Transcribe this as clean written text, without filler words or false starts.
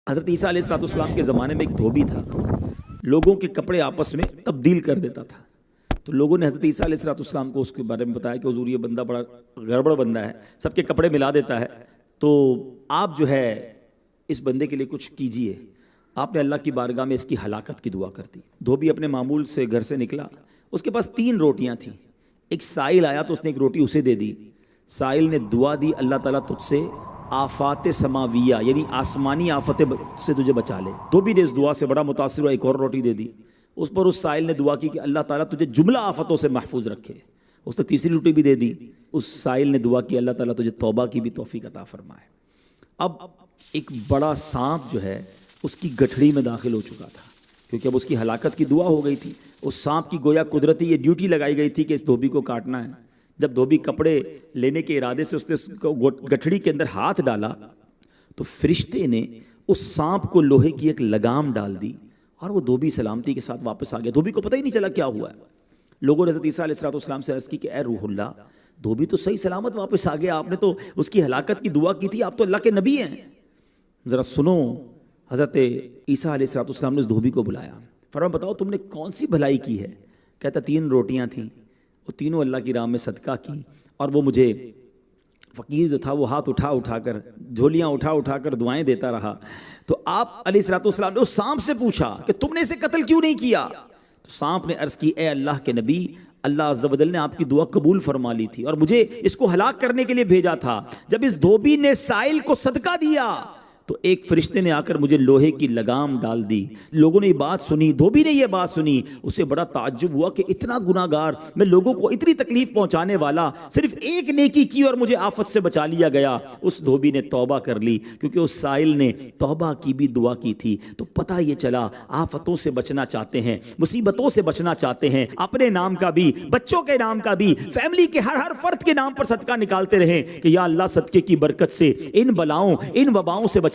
حضرت عیسیٰ علیہ السلام کے زمانے میں ایک دھوبی تھا، لوگوں کے کپڑے آپس میں تبدیل کر دیتا تھا۔ تو لوگوں نے حضرت عیسیٰ علیہ السلام کو اس کے بارے میں بتایا کہ حضور یہ بندہ بڑا گڑبڑ بندہ ہے، سب کے کپڑے ملا دیتا ہے، تو آپ جو ہے اس بندے کے لیے کچھ کیجئے۔ آپ نے اللہ کی بارگاہ میں اس کی ہلاکت کی دعا کر دی۔ دھوبی اپنے معمول سے گھر سے نکلا، اس کے پاس 3 روٹیاں تھیں۔ ایک سائل آیا تو اس نے ایک روٹی اسے دے دی۔ سائل نے دعا دی، اللہ تعالیٰ تجھ سے آفات سماویہ یعنی آسمانی آفتیں سے تجھے بچا لے۔ دھوبی نے اس دعا سے بڑا متاثر ہوا، ایک اور روٹی دے دی۔ اس پر اس سائل نے دعا کی کہ اللہ تعالیٰ تجھے جملہ آفتوں سے محفوظ رکھے۔ اس نے تیسری روٹی بھی دے دی۔ اس سائل نے دعا کی اللہ تعالیٰ تجھے توبہ کی بھی توفیق عطا فرمائے۔ اب ایک بڑا سانپ جو ہے اس کی گٹھڑی میں داخل ہو چکا تھا، کیونکہ اب اس کی ہلاکت کی دعا ہو گئی تھی۔ اس سانپ کی گویا قدرتی یہ ڈیوٹی لگائی گئی تھی کہ اس دھوبی کو کاٹنا ہے۔ جب دھوبی کپڑے لینے کے ارادے سے اس نے گٹھڑی کے اندر ہاتھ ڈالا تو فرشتے نے اس سانپ کو لوہے کی ایک لگام ڈال دی اور وہ دھوبی سلامتی کے ساتھ واپس آ گیا۔ دھوبی کو پتہ ہی نہیں چلا کیا ہوا ہے۔ لوگوں نے حضرت عیسیٰ علیہ السلام سے عرض کی کہ اے روح اللہ، دھوبی تو صحیح سلامت واپس آ گیا، آپ نے تو اس کی ہلاکت کی دعا کی تھی، آپ تو اللہ کے نبی ہیں، ذرا سنو۔ حضرت عیسیٰ علیہ السلام نے اس دھوبی کو بلایا، فرمایا بتاؤ تم نے کون سی بھلائی کی ہے؟ کہتا 3 روٹیاں تھیں، وہ تینوں اللہ کی راہ میں صدقہ کی، اور وہ مجھے فقیر جو تھا وہ ہاتھ اٹھا کر جھولیاں اٹھا کر دعائیں دیتا رہا۔ تو آپ علیہ السلام نے اس سانپ سے پوچھا کہ تم نے اسے قتل کیوں نہیں کیا؟ تو سانپ نے عرض کی اے اللہ کے نبی، اللہ عز و جل نے آپ کی دعا قبول فرما لی تھی اور مجھے اس کو ہلاک کرنے کے لیے بھیجا تھا۔ جب اس دھوبی نے سائل کو صدقہ دیا تو ایک فرشتے نے آ کر مجھے لوہے کی لگام ڈال دی۔ لوگوں نے یہ بات سنی، دھوبی نے یہ بات سنی، اسے بڑا تعجب ہوا کہ اتنا گناہ گار میں، لوگوں کو اتنی تکلیف پہنچانے والا، صرف ایک نیکی کی اور مجھے آفت سے بچا لیا گیا۔ اس دھوبی نے توبہ کر لی، کیونکہ اس سائل نے توبہ کی بھی دعا کی تھی۔ تو پتہ یہ چلا آفتوں سے بچنا چاہتے ہیں، مصیبتوں سے بچنا چاہتے ہیں، اپنے نام کا بھی، بچوں کے نام کا بھی، فیملی کے ہر فرد کے نام پر صدقہ نکالتے رہیں کہ یا اللہ صدقے کی برکت سے ان بلاؤں، ان وباؤں سے بچانا۔